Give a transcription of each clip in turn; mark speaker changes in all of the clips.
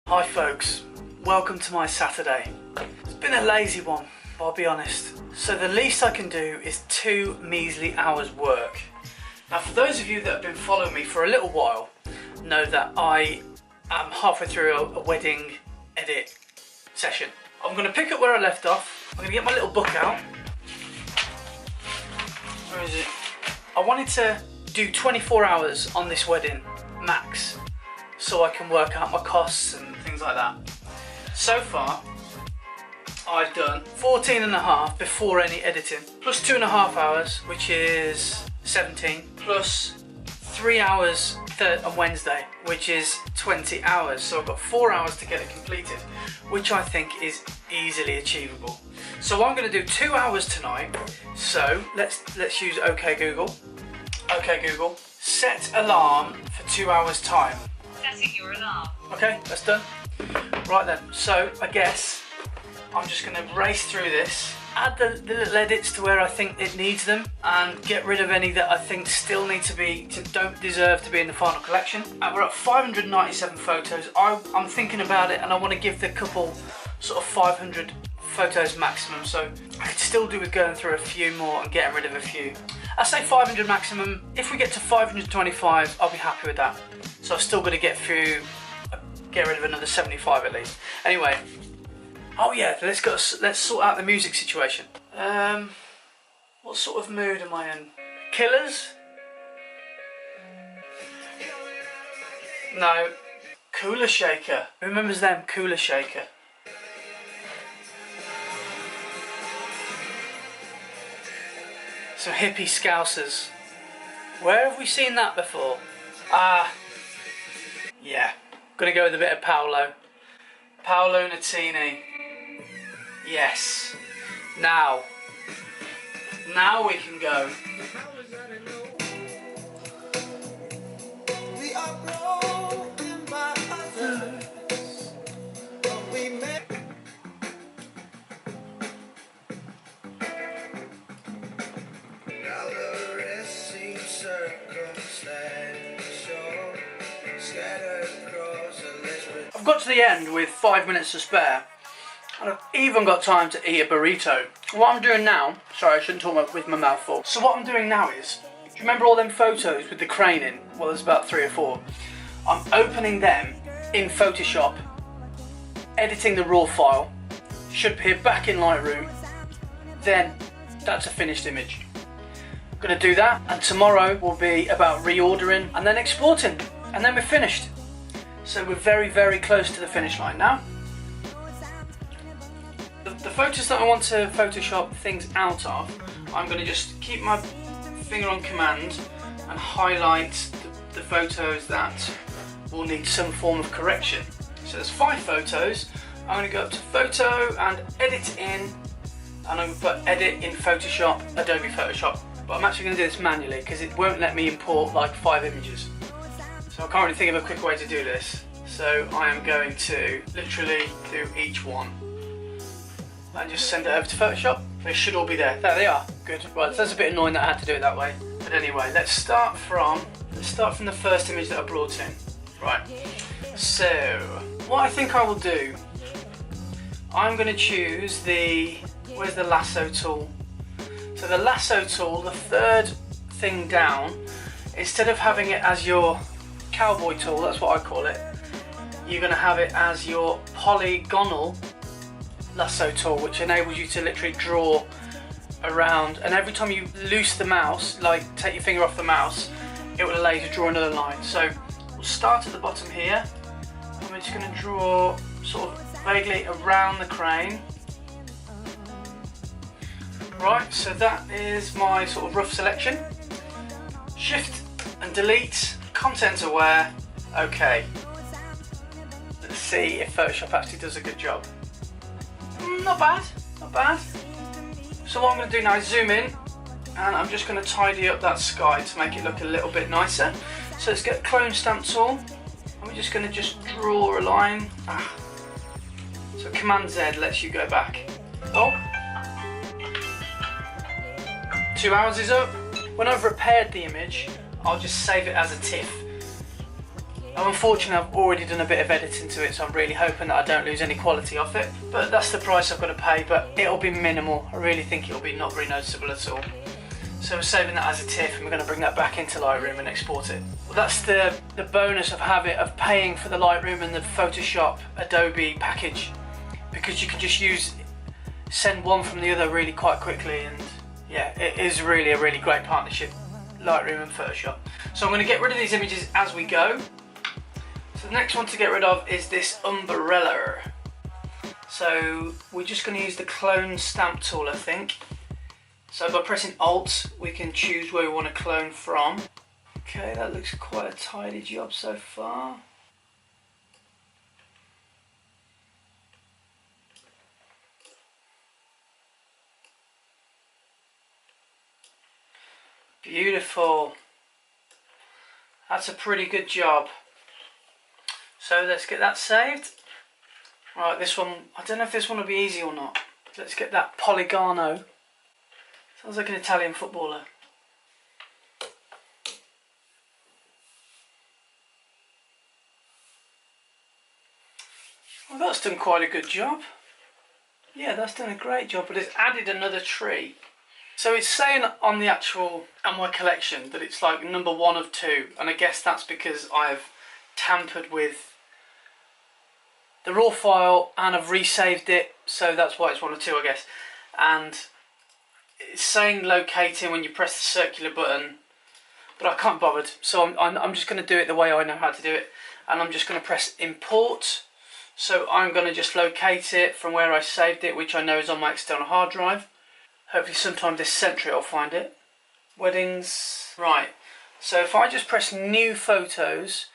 Speaker 1: Hi folks, welcome to my Saturday. It's been a lazy one, I'll be honest. So the least I can do is 2 measly hours work. Now for those of you that have been following me for a little while, know that I am halfway through a wedding edit session. I'm going to pick up where I left off. I'm going to get my little book out. Where is it? I wanted to do 24 hours on this wedding, max, so I can work out my costs and things like that. So far, I've done 14 and a half before any editing, plus 2.5 hours, which is 17, plus 3 hours on Wednesday, which is 20 hours. So I've got 4 hours to get it completed, which I think is easily achievable. So I'm going to do 2 hours tonight. So let's use OK Google. OK Google, set alarm for 2 hours time.
Speaker 2: Setting your alarm.
Speaker 1: Okay, that's done. Right then, so I guess I'm just going to race through this, add the little edits to where I think it needs them, and get rid of any that I think still need to be, don't deserve to be in the final collection. And we're at 597 photos. I'm thinking about it, and I want to give the couple sort of 500 photos maximum, so I could still do with going through a few more and getting rid of a few. I say 500 maximum. If we get to 525, I'll be happy with that. So I've still got to get rid of another 75 at least. Anyway, oh yeah, let's sort out the music situation. What sort of mood am I in? Killers? No. Cooler Shaker. Who remembers them? Cooler Shaker. Some hippie scousers. Where have we seen that before? Yeah. Gonna go with a bit of Paolo. Paolo Nutini. Yes. Now we can go. I've got to the end with 5 minutes to spare, and I've even got time to eat a burrito. What I'm doing now, sorry I shouldn't talk with my mouth full. So what I'm doing now is, do you remember all them photos with the crane in? Well, there's about 3 or 4. I'm opening them in Photoshop, editing the raw file, should appear back in Lightroom, then that's a finished image. I'm going to do that, and tomorrow will be about reordering and then exporting, and then we're finished. So we're very, very close to the finish line now. The photos that I want to Photoshop things out of, I'm going to just keep my finger on command and highlight the photos that will need some form of correction. So there's 5 photos. I'm going to go up to Photo and Edit in, and I'm going to put Edit in Photoshop, Adobe Photoshop. But I'm actually going to do this manually because it won't let me import like 5 images. So I can't really think of a quick way to do this. So I am going to literally do each one and just send it over to Photoshop. They should all be there. There they are. Good. Right, so that's a bit annoying that I had to do it that way. But anyway, let's start from the first image that I brought in. Right. So what I think I will do, I'm going to choose where's the lasso tool? So the lasso tool, the third thing down, instead of having it as your cowboy tool, that's what I call it, you're going to have it as your polygonal lasso tool, which enables you to literally draw around, and every time you loose the mouse, like take your finger off the mouse, it will allow you to draw another line. So we'll start at the bottom here, and we're just going to draw sort of vaguely around the crane. Right, so that is my sort of rough selection. Shift and delete, content aware, okay. Let's see if Photoshop actually does a good job. Not bad, not bad. So what I'm going to do now is zoom in, and I'm just going to tidy up that sky to make it look a little bit nicer. So let's get a clone stamp tool, and we're just going to draw a line. So Command Z lets you go back. Oh. 2 hours is up. When I've repaired the image, I'll just save it as a TIFF. Unfortunately, I've already done a bit of editing to it, so I'm really hoping that I don't lose any quality off it. But that's the price I've got to pay, but it'll be minimal. I really think it'll be not very noticeable at all. So we're saving that as a TIFF, and we're going to bring that back into Lightroom and export it. Well, that's the bonus of paying for the Lightroom and the Photoshop Adobe package, because you can just send one from the other really quite quickly, and yeah, it is really a really great partnership, Lightroom and Photoshop. So I'm going to get rid of these images as we go. So the next one to get rid of is this umbrella. So we're just going to use the clone stamp tool, I think. So by pressing Alt, we can choose where we want to clone from. Okay, that looks quite a tidy job so far. Beautiful. That's a pretty good job. So let's get that saved. Right, this one, I don't know if this one will be easy or not. Let's get that Poligano. Sounds like an Italian footballer. Well, that's done quite a good job. Yeah, that's done a great job, but it's added another tree. So it's saying on my collection that it's like number 1 of 2, and I guess that's because I've tampered with the raw file and I've resaved it, so that's why it's 1 or 2, I guess. And it's saying locating when you press the circular button, but I can't be bothered, so I'm just going to do it the way I know how to do it, and I'm just going to press import. So I'm going to just locate it from where I saved it, which I know is on my external hard drive. Hopefully sometime this century I'll find it. Weddings. Right, so if I just press new photos,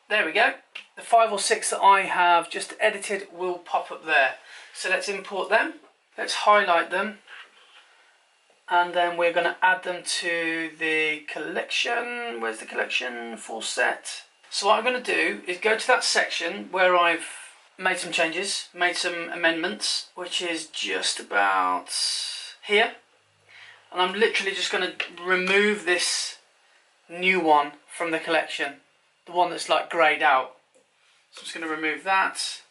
Speaker 1: there we go. The 5 or 6 that I have just edited will pop up there. So let's import them. Let's highlight them. And then we're going to add them to the collection. Where's the collection? Full set. So what I'm going to do is go to that section where I've made some changes, made some amendments, which is just about here. And I'm literally just going to remove this new one from the collection, the one that's like greyed out. So I'm just going to remove that.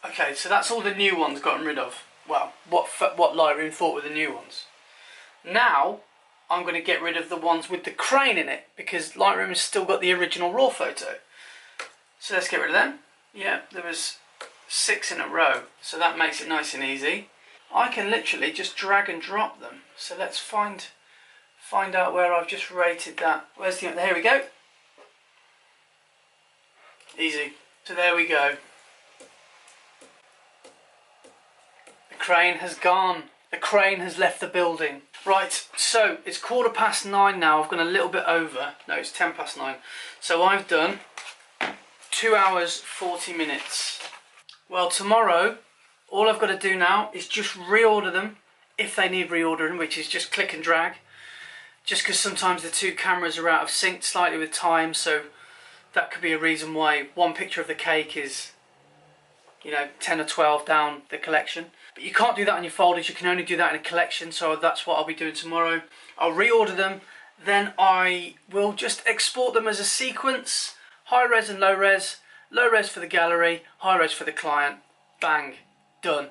Speaker 1: Okay, so that's all the new ones gotten rid of. Well, what Lightroom thought were the new ones. Now I'm going to get rid of the ones with the crane in it, because Lightroom has still got the original raw photo. So let's get rid of them. Yeah, there was 6 in a row, so that makes it nice and easy. I can literally just drag and drop them. So let's find out where I've just rated that. Where's the, there we go. Easy. So there we go. The crane has gone. The crane has left the building. Right, so it's 9:15 now. I've gone a little bit over. No, it's 9:10. So I've done 2 hours 40 minutes. Well, tomorrow, all I've got to do now is just reorder them if they need reordering, which is just click and drag. Just because sometimes the 2 cameras are out of sync slightly with time, so that could be a reason why one picture of the cake is, you know, 10 or 12 down the collection. But you can't do that in your folders, you can only do that in a collection, so that's what I'll be doing tomorrow. I'll reorder them, then I will just export them as a sequence, high res and low res for the gallery, high res for the client, bang, done.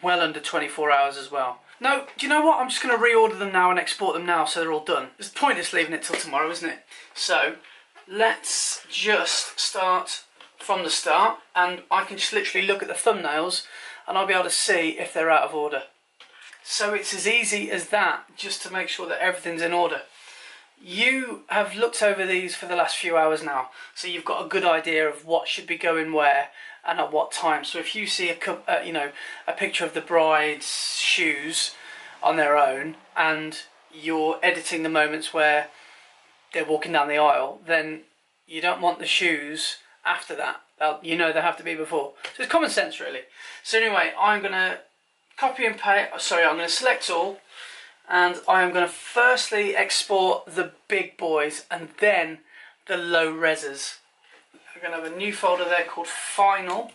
Speaker 1: Well under 24 hours as well. No, do you know what, I'm just going to reorder them now and export them now so they're all done. It's pointless leaving it till tomorrow, isn't it? So, let's just start from the start, and I can just literally look at the thumbnails and I'll be able to see if they're out of order. So it's as easy as that, just to make sure that everything's in order. You have looked over these for the last few hours now, so you've got a good idea of what should be going where and at what time. So if you see a picture of the bride's shoes on their own and you're editing the moments where they're walking down the aisle, then you don't want the shoes after that. You know they have to be before. So it's common sense really. So anyway, I'm going to copy and paste, I'm going to select all, and I am going to firstly export the big boys and then the low reses. We're going to have a new folder there called Final,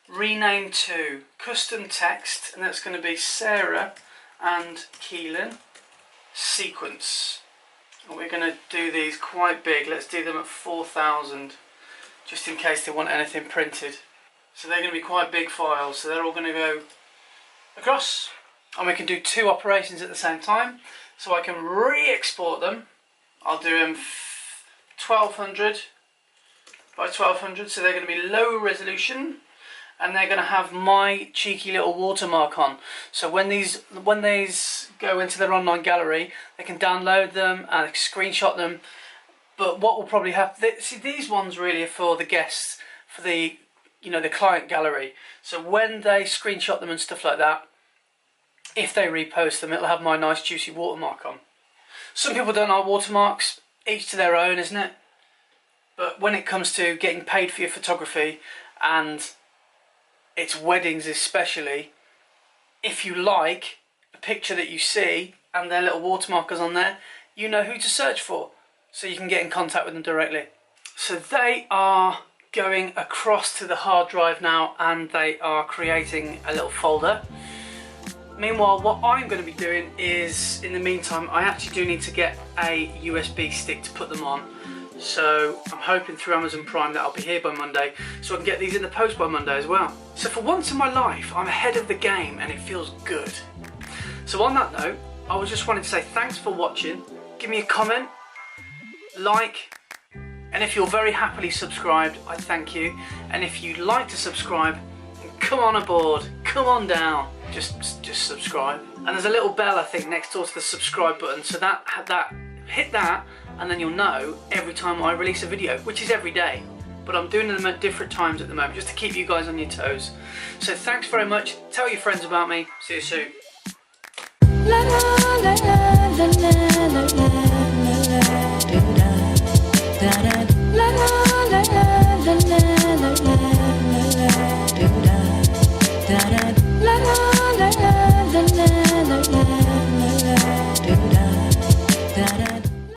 Speaker 1: rename to Custom Text, and that's going to be Sarah and Keelan. sequence. And we're going to do these quite big. Let's do them at 4,000, just in case they want anything printed. So they're going to be quite big files, so they're all going to go across, and we can do 2 operations at the same time. So I can re-export them. I'll do them 1200 by 1200, so they're going to be low resolution, and they're going to have my cheeky little watermark on. So when these go into their online gallery, they can download them and screenshot them. But what will probably happen, see, these ones really are for the guests, for the the client gallery. So when they screenshot them and stuff like that, if they repost them, it'll have my nice juicy watermark on. Some people don't like watermarks, each to their own, isn't it? But when it comes to getting paid for your photography, and it's weddings especially, if you like a picture that you see and their little watermarkers on there, you know who to search for, so you can get in contact with them directly. So they are going across to the hard drive now, and they are creating a little folder. Meanwhile, what I'm going to be doing is, in the meantime, I actually do need to get a USB stick to put them on. So I'm hoping through Amazon Prime that I'll be here by Monday, so I can get these in the post by Monday as well. So for once in my life, I'm ahead of the game, and it feels good. So on that note, I was just wanting to say thanks for watching. Give me a comment, like, and if you're very happily subscribed, I thank you. And if you'd like to subscribe, come on aboard, come on down, just subscribe. And there's a little bell, I think, next door to the subscribe button, so hit that, and then you'll know every time I release a video, which is every day. But I'm doing them at different times at the moment, just to keep you guys on your toes. So thanks very much, tell your friends about me, see you soon. La la la la la la la la la.